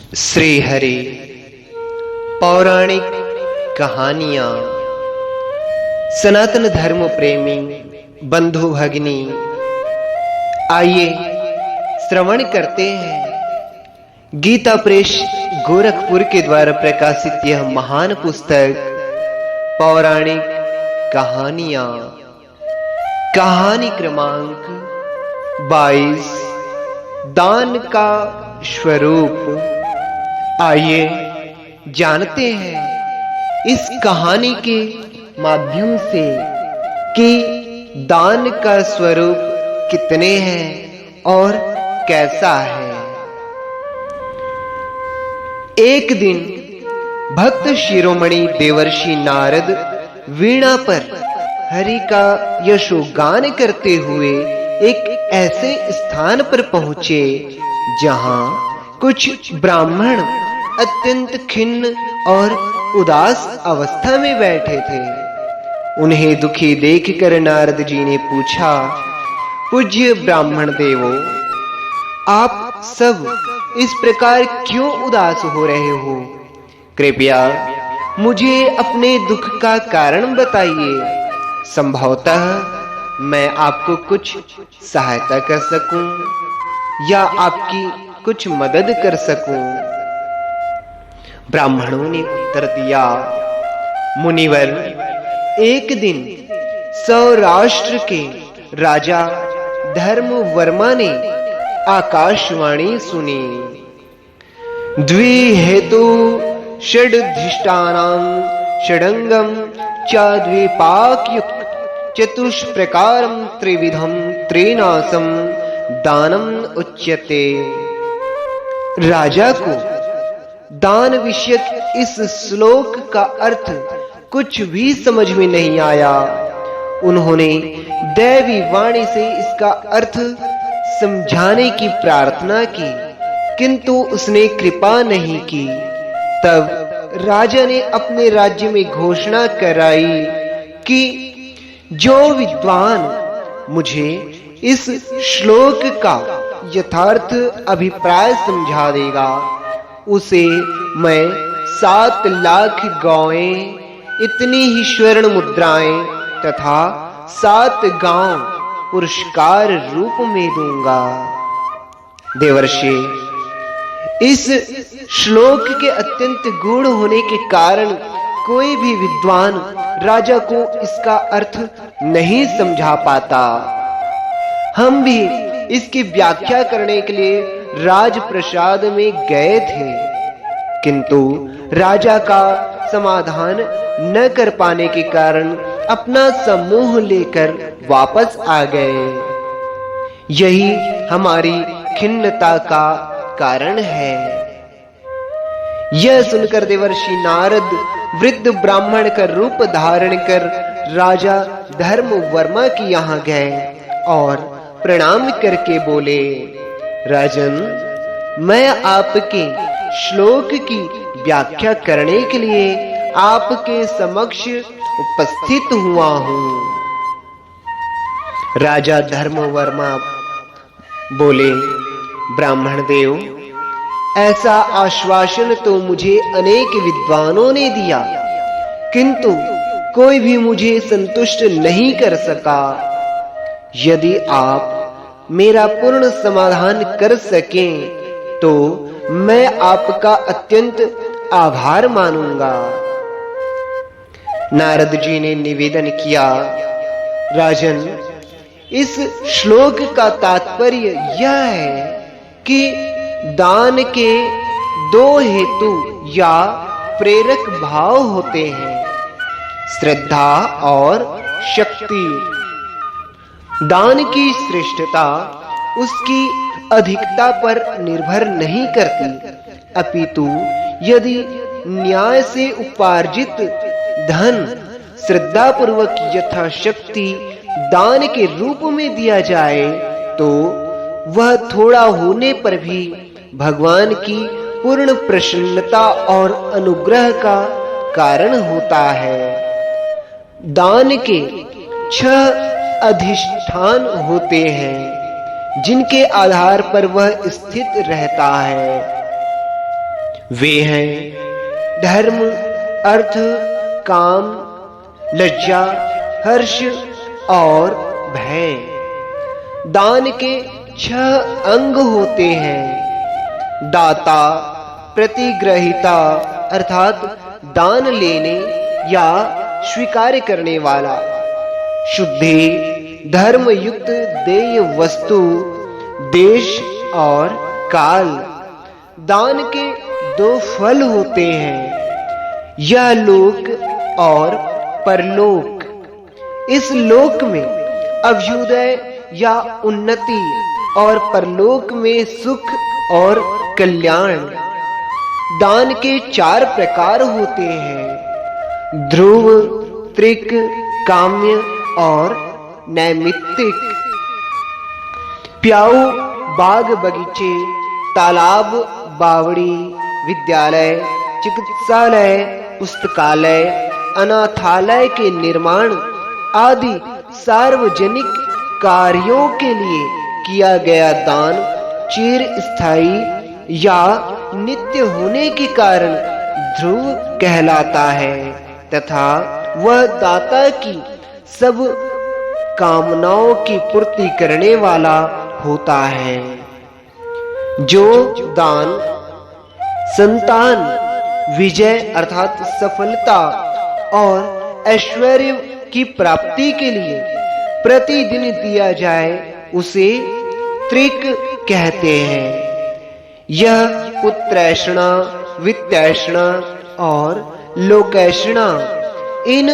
श्री हरि पौराणिक कहानियां। सनातन धर्म प्रेमी बंधु भगिनी, आइए श्रवण करते हैं गीता प्रेस गोरखपुर के द्वारा प्रकाशित यह महान पुस्तक पौराणिक कहानियां। कहानी क्रमांक 22, दान का स्वरूप। आइए जानते हैं इस कहानी के माध्यम से कि दान का स्वरूप कितने हैं और कैसा है। एक दिन भक्त शिरोमणि देवर्षि नारद वीणा पर हरि का यशोगान करते हुए एक ऐसे स्थान पर पहुंचे जहां कुछ ब्राह्मण अत्यंत खिन्न और उदास अवस्था में बैठे थे। उन्हें दुखी देखकर नारद जी ने पूछा, पूज्य ब्राह्मण देवों, आप सब इस प्रकार क्यों उदास हो रहे हो? कृपया मुझे अपने दुख का कारण बताइए। संभवतः मैं आपको कुछ सहायता कर सकूं या आपकी कुछ मदद कर सकूं। ब्राह्मणों ने उत्तर दिया, मुनिवर, एक दिन सौराष्ट्र के राजा धर्मवर्मा ने आकाशवाणी सुनी। द्विहेतु षडधिष्ठानां षडंगम च द्विपाकयुक्त चतुष्प्रकारं त्रिविधं त्रिनासम दानम उच्यते। राजा को दान विषयक इस श्लोक का अर्थ कुछ भी समझ में नहीं आया। उन्होंने दैवी वाणी से इसका अर्थ समझाने की प्रार्थना की, किंतु उसने कृपा नहीं की। तब राजा ने अपने राज्य में घोषणा कराई कि जो विद्वान मुझे इस श्लोक का यथार्थ अभिप्राय समझा देगा, उसे मैं 7 लाख गौएं, इतनी ही स्वर्ण मुद्राएं तथा 7 गांव पुरस्कार रूप में दूंगा। देवर्षि, इस श्लोक के अत्यंत गूढ़ होने के कारण कोई भी विद्वान राजा को इसका अर्थ नहीं समझा पाता। हम भी इसकी व्याख्या करने के लिए राजप्रसाद में गए थे, किंतु राजा का समाधान न कर पाने के कारण अपना समूह लेकर वापस आ गए। यही हमारी खिन्नता का कारण है। यह सुनकर देवर्षि नारद वृद्ध ब्राह्मण का रूप धारण कर राजा धर्मवर्मा के यहाँ गए और प्रणाम करके बोले, राजन, मैं आपके श्लोक की व्याख्या करने के लिए आपके समक्ष उपस्थित हुआ हूं। राजा धर्मवर्मा बोले, ब्राह्मण देव, ऐसा आश्वासन तो मुझे अनेक विद्वानों ने दिया, किंतु कोई भी मुझे संतुष्ट नहीं कर सका। यदि आप मेरा पूर्ण समाधान कर सकें तो मैं आपका अत्यंत आभार मानूंगा। नारद जी ने निवेदन किया, राजन, इस श्लोक का तात्पर्य यह है कि दान के 2 हेतु या प्रेरक भाव होते हैं, श्रद्धा और शक्ति। दान की श्रेष्ठता उसकी अधिकता पर निर्भर नहीं करती, अपितु यदि न्याय से उपार्जित धन श्रद्धा पूर्वक यथाशक्ति दान के रूप में दिया जाए तो वह थोड़ा होने पर भी भगवान की पूर्ण प्रसन्नता और अनुग्रह का कारण होता है। दान के 6 अधिष्ठान होते हैं जिनके आधार पर वह स्थित रहता है। वे हैं धर्म, अर्थ, काम, लज्जा, हर्ष और भय। दान के 6 अंग होते हैं। दाता, प्रतिग्रहिता अर्थात दान लेने या स्वीकार करने वाला, शुद्धि, धर्म युक्त देय वस्तु, देश और काल। दान के 2 फल होते हैं, यह लोक और परलोक। इस लोक में अभ्युदय या उन्नति और परलोक में सुख और कल्याण। दान के 4 प्रकार होते हैं, ध्रुव, त्रिक, काम्य और नैमित्तिक। प्याऊ, बाग बगीचे, तालाब, बावड़ी, विद्यालय, चिकित्सालय, पुस्तकालय, अनाथालय के निर्माण आदि सार्वजनिक कार्यों के लिए किया गया दान चिर स्थायी या नित्य होने के कारण ध्रुव कहलाता है तथा वह दाता की सब कामनाओं की पूर्ति करने वाला होता है। जो दान संतान, विजय अर्थात सफलता और ऐश्वर्य की प्राप्ति के लिए प्रतिदिन दिया जाए उसे त्रिक कहते हैं। यह पुत्रैषणा, वित्तैषणा और लोकैषणा इन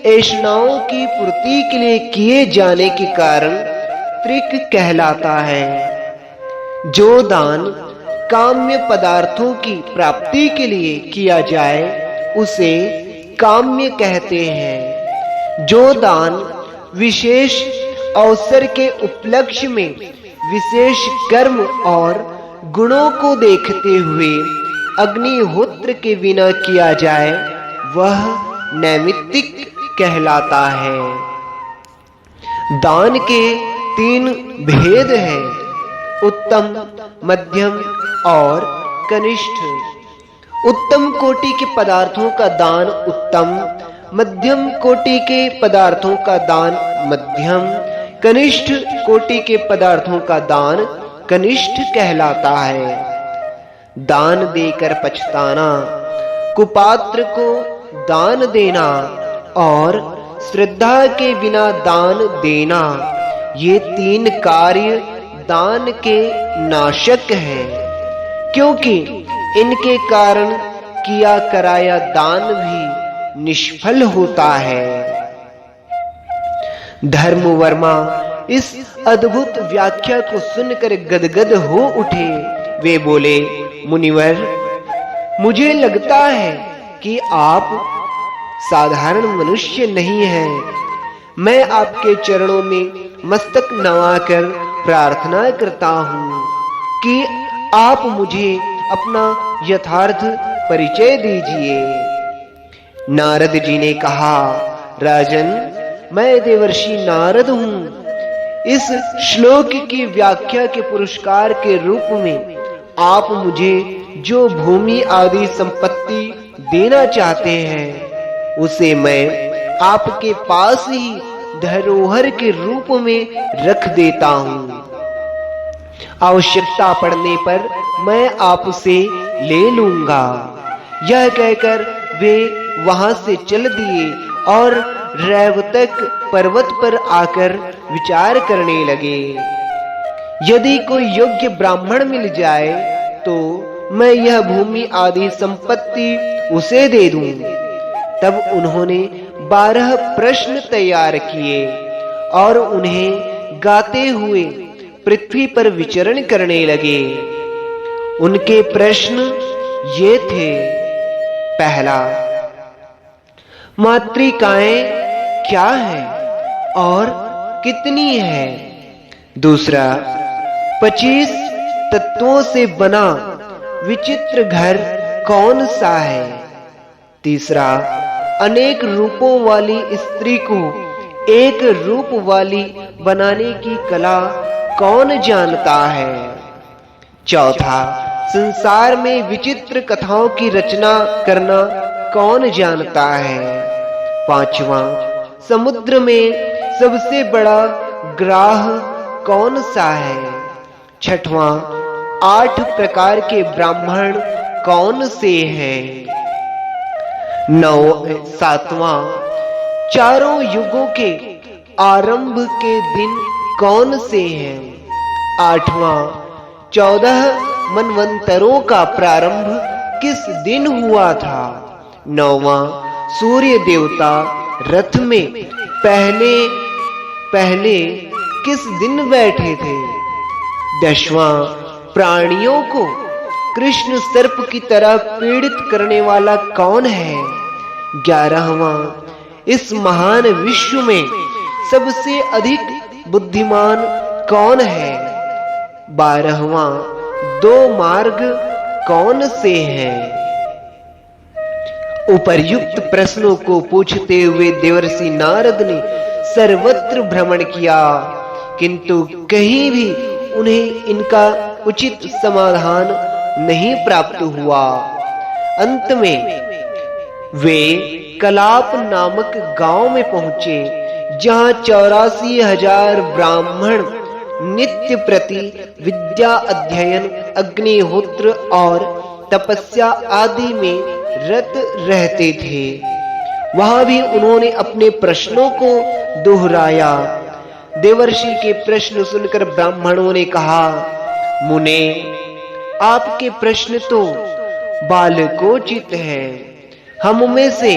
ऐषणाओं की पूर्ति के लिए किए जाने के कारण त्रिक कहलाता है। जो दान काम्य पदार्थों की प्राप्ति के लिए किया जाए उसे काम्य कहते हैं। जो दान विशेष अवसर के उपलक्ष्य में विशेष कर्म और गुणों को देखते हुए अग्निहोत्र के बिना किया जाए वह नैमित्तिक कहलाता है। दान के 3 भेद हैं, उत्तम, मध्यम और कनिष्ठ। उत्तम कोटि के पदार्थों का दान उत्तम, मध्यम कोटि के पदार्थों का दान मध्यम, कनिष्ठ कोटि के पदार्थों का दान कनिष्ठ कहलाता है। दान देकर पछताना, कुपात्र को दान देना और श्रद्धा के बिना दान देना, ये 3 कार्य दान के नाशक हैं, क्योंकि इनके कारण किया कराया दान भी निष्फल होता है। धर्मवर्मा इस अद्भुत व्याख्या को सुनकर गदगद हो उठे। वे बोले, मुनिवर, मुझे लगता है कि आप साधारण मनुष्य नहीं हैं। मैं आपके चरणों में मस्तक नवाकर प्रार्थना करता हूं कि आप मुझे अपना यथार्थ परिचय दीजिए। नारद जी ने कहा, राजन, मैं देवर्षि नारद हूं। इस श्लोक की व्याख्या के पुरस्कार के रूप में आप मुझे जो भूमि आदि संपत्ति देना चाहते हैं उसे मैं आपके पास ही धरोहर के रूप में रख देता हूं। आवश्यकता पड़ने पर मैं आपसे ले लूंगा। यह कहकर वे वहां से चल दिए और रैवतक पर्वत पर आकर विचार करने लगे। यदि कोई योग्य ब्राह्मण मिल जाए तो मैं यह भूमि आदि संपत्ति उसे दे दूं। तब उन्होंने 12 प्रश्न तैयार किए और उन्हें गाते हुए पृथ्वी पर विचरण करने लगे। उनके प्रश्न ये थे, पहला, मातृकाएं क्या है और कितनी है? दूसरा, 25 तत्वों से बना विचित्र घर कौन सा है? तीसरा, अनेक रूपों वाली स्त्री को एक रूप वाली बनाने की कला कौन जानता है? चौथा, संसार में विचित्र कथाओं की रचना करना कौन जानता है? पांचवा, समुद्र में सबसे बड़ा ग्राह कौन सा है? छठवां, 8 प्रकार के ब्राह्मण कौन से हैं? सातवां, चारों युगों के आरंभ के दिन कौन से हैं? आठवां, 14 मनवंतरों का प्रारंभ किस दिन हुआ था? नौवां, सूर्य देवता रथ में पहले किस दिन बैठे थे? 10वां, प्राणियों को कृष्ण सर्प की तरह पीड़ित करने वाला कौन है? 11वां, इस महान विश्व में सबसे अधिक बुद्धिमान कौन है? 12वां, 2 मार्ग कौन से हैं? उपर्युक्त प्रश्नों को पूछते हुए देवर्षि नारद ने सर्वत्र भ्रमण किया, किंतु कहीं भी उन्हें इनका उचित समाधान नहीं प्राप्त हुआ। अंत में वे कलाप नामक गांव में पहुंचे, जहां 84,000 ब्राह्मण नित्य प्रति विद्या अध्ययन, अग्निहोत्र और तपस्या आदि में रत रहते थे। वहां भी उन्होंने अपने प्रश्नों को दोहराया। देवर्षि के प्रश्न सुनकर ब्राह्मणों ने कहा, मुने, आपके प्रश्न तो बालकोचित हैं। हम में से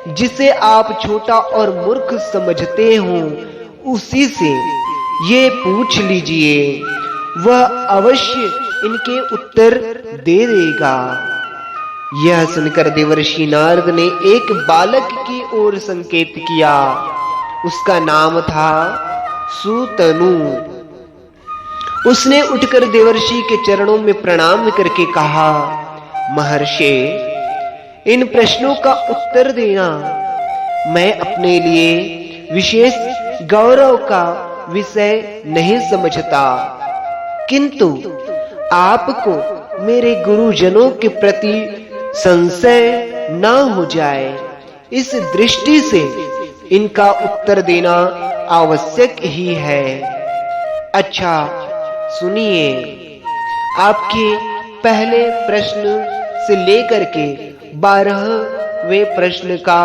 जिसे आप छोटा और मूर्ख समझते हो, उसी से ये पूछ लीजिए, वह अवश्य इनके उत्तर दे देगा। यह सुनकर देवर्षि नारद ने एक बालक की ओर संकेत किया। उसका नाम था सूतनु। उसने उठकर देवर्षि के चरणों में प्रणाम करके कहा, महर्षि, इन प्रश्नों का उत्तर देना मैं अपने लिए विशेष गौरव का विषय नहीं समझता, किंतु आपको मेरे गुरुजनों के प्रति संशय न हो जाए, इस दृष्टि से इनका उत्तर देना आवश्यक ही है। अच्छा सुनिए, आपके पहले प्रश्न से लेकर के 12वें प्रश्न का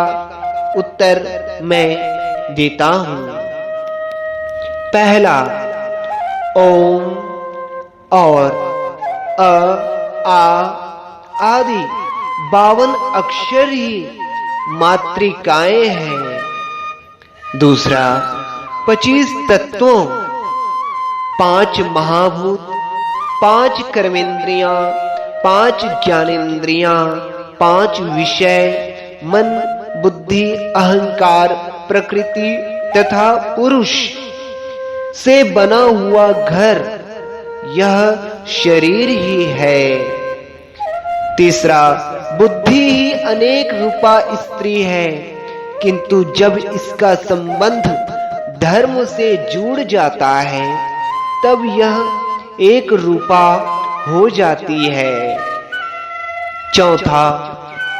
उत्तर मैं देता हूं। पहला, ओम और अ, आ आदि 52 अक्षर ही मात्रिकाएं हैं। दूसरा, 25 तत्वों, 5 महाभूत, 5 कर्मेंद्रियां, 5 ज्ञानेंद्रियां, 5 विषय, मन, बुद्धि, अहंकार, प्रकृति तथा पुरुष से बना हुआ घर, यह शरीर ही है। तीसरा, बुद्धि ही अनेक रूपा स्त्री है, किंतु जब इसका संबंध धर्म से जुड़ जाता है, तब यह एक रूपा हो जाती है। चौथा,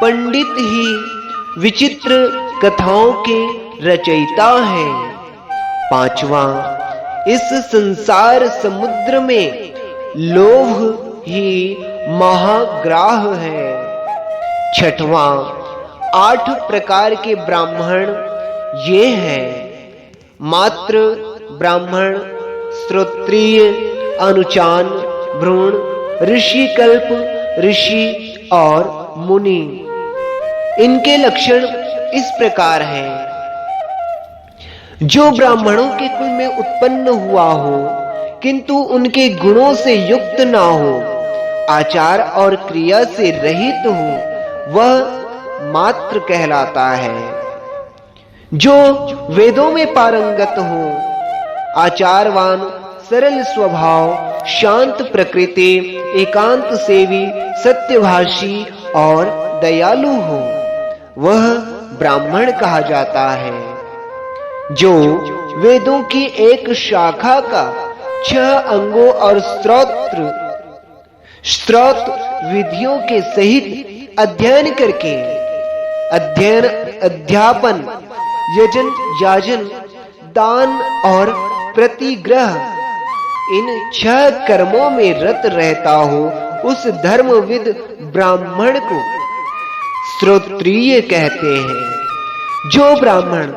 पंडित ही विचित्र कथाओं के रचयिता हैं। पांचवा, इस संसार समुद्र में लोभ ही महाग्राह है। छठवां, 8 प्रकार के ब्राह्मण ये हैं, मात्र ब्राह्मण, श्रोत्रिय, अनुचान, भ्रूण, ऋषि, कल्प ऋषि और मुनि। इनके लक्षण इस प्रकार हैं, जो ब्राह्मणों के कुल में उत्पन्न हुआ हो, किंतु उनके गुणों से युक्त ना हो, आचार और क्रिया से रहित हो, वह मात्र कहलाता है। जो वेदों में पारंगत हो, आचारवान, सरल स्वभाव, शांत प्रकृति, एकांत सेवी, सत्यभाषी और दयालु हो, वह ब्राह्मण कहा जाता है। जो वेदों की एक शाखा का 6 अंगों और स्तोत्र स्त्रोत विधियों के सहित अध्ययन करके अध्ययन, अध्यापन, यजन, याजन, दान और प्रतिग्रह इन 6 कर्मों में रत रहता हो उस धर्मविद ब्राह्मण को श्रोत्रिय कहते हैं। जो ब्राह्मण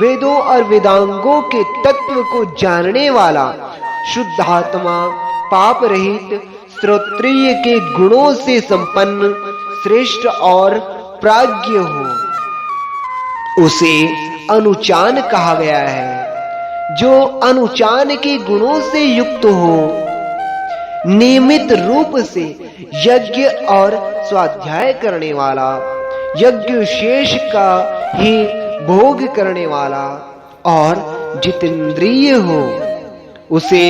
वेदों और वेदांगों के तत्व को जानने वाला, शुद्धात्मा, पाप रहित, श्रोत्रिय के गुणों से संपन्न, श्रेष्ठ और प्राज्ञ हो, उसे अनुचान कहा गया है। जो अनुचान के गुणों से युक्त हो, नियमित रूप से यज्ञ और स्वाध्याय करने वाला, यज्ञ शेष का ही भोग करने वाला और जितेंद्रिय हो, उसे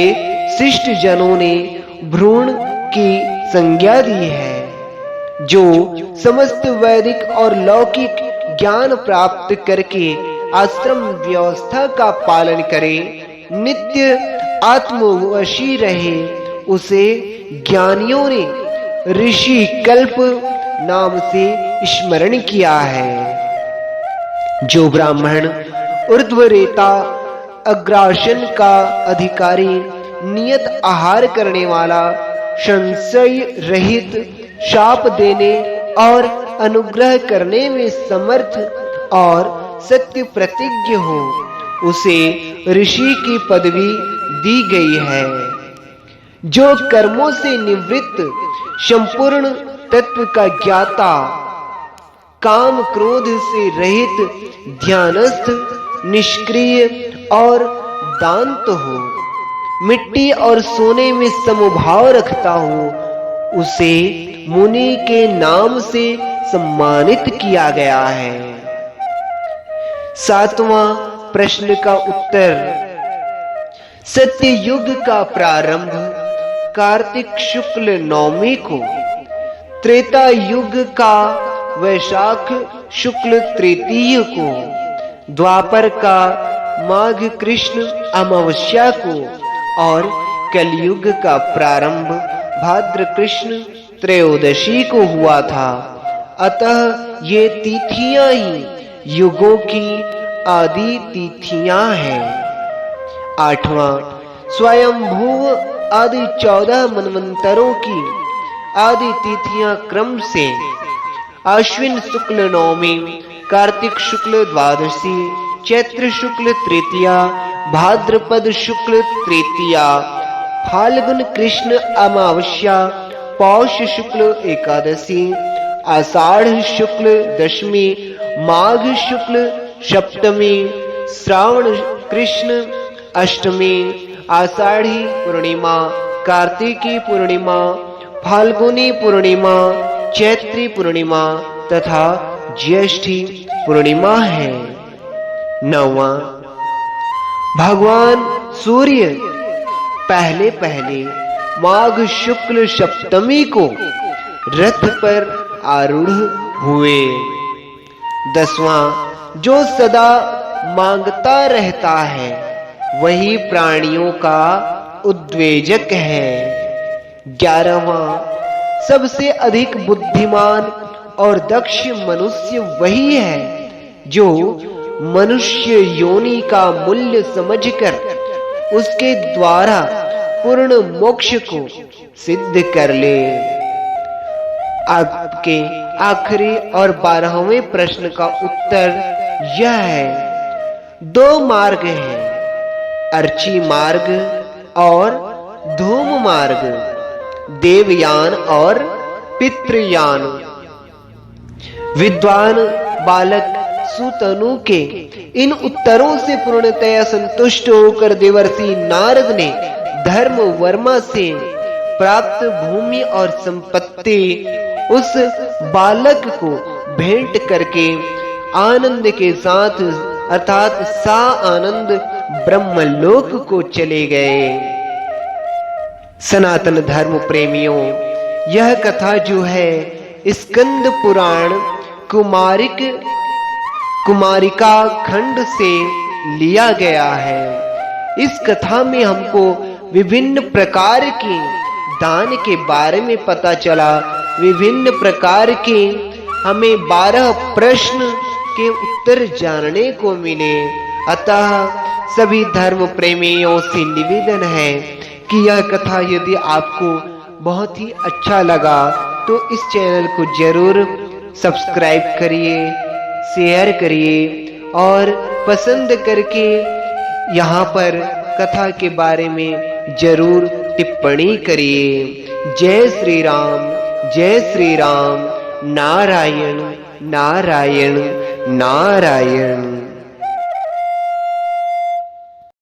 शिष्ट जनों ने भ्रूण की संज्ञा दी है। जो समस्त वैदिक और लौकिक ज्ञान प्राप्त करके आश्रम व्यवस्था का पालन करे, नित्य आत्मवशी रहे, उसे ज्ञानियों ने ऋषि कल्प नाम से स्मरण किया है। जो ब्राह्मण ऊर्ध्वरेता, अग्रासन का अधिकारी, नियत आहार करने वाला, संशय रहित, शाप देने और अनुग्रह करने में समर्थ और सत्य प्रतिज्ञ हो, उसे ऋषि की पदवी दी गई है। जो कर्मों से निवृत्त, संपूर्ण तत्व का ज्ञाता, काम क्रोध से रहित, ध्यानस्थ, निष्क्रिय और दांत हो, मिट्टी और सोने में समभाव रखता हो, उसे मुनि के नाम से सम्मानित किया गया है। 7वां प्रश्न का उत्तर। सत्ययुग का प्रारंभ कार्तिक शुक्ल नवमी को, त्रेता युग का वैशाख शुक्ल तृतीय को, द्वापर का माघ कृष्ण अमावस्या को और कलयुग का प्रारंभ भाद्र कृष्ण त्रयोदशी को हुआ था। अतः ये तिथियां ही युगों की आदि तिथियां हैं। 8वां स्वयंभू आदि 14 मनवंतरों की आदि तिथियां क्रम से आश्विन शुक्ल नवमी, कार्तिक शुक्ल द्वादशी, चैत्र शुक्ल तृतीया, भाद्रपद शुक्ल तृतीया, फाल्गुन कृष्ण अमावस्या, पौष शुक्ल एकादशी, आषाढ़ शुक्ल दशमी, माघ शुक्ल सप्तमी, श्रावण कृष्ण अष्टमी, आषाढ़ी पूर्णिमा, कार्तिकी पूर्णिमा, फाल्गुनी पूर्णिमा, चैत्री पूर्णिमा तथा ज्येष्ठी पूर्णिमा है। 9वां भगवान सूर्य पहले माघ शुक्ल सप्तमी को रथ पर आरूढ़ हुए। 10वां जो सदा मांगता रहता है वही प्राणियों का उद्वेजक है। 11वां सबसे अधिक बुद्धिमान और दक्ष मनुष्य वही है जो मनुष्य योनि का मूल्य समझकर उसके द्वारा पूर्ण मोक्ष को सिद्ध कर ले। आपके आखिरी और 12वें प्रश्न का उत्तर यह है। 2 मार्ग हैं, अर्ची मार्ग और धूम मार्ग, देवयान और पितृयान। विद्वान बालक सुतनु के इन उत्तरों से पूर्णतया संतुष्ट होकर देवर्षि नारद ने धर्म वर्मा से प्राप्त भूमि और संपत्ति उस बालक को भेंट करके आनंद के साथ अर्थात सा आनंद ब्रह्मलोक को चले गए। सनातन धर्म प्रेमियों, यह कथा जो है स्कंद पुराण कुमारिका खंड से लिया गया है। इस कथा में हमको विभिन्न प्रकार की दान के बारे में पता चला। विभिन्न प्रकार के हमें 12 प्रश्न के उत्तर जानने को मिले। अतः सभी धर्म प्रेमियों से निवेदन है कि यह कथा यदि आपको बहुत ही अच्छा लगा तो इस चैनल को जरूर सब्सक्राइब करिए, शेयर करिए और पसंद करके यहाँ पर कथा के बारे में जरूर टिप्पणी करिए। जय श्री राम, जय श्री राम। नारायण नारायण नारायण।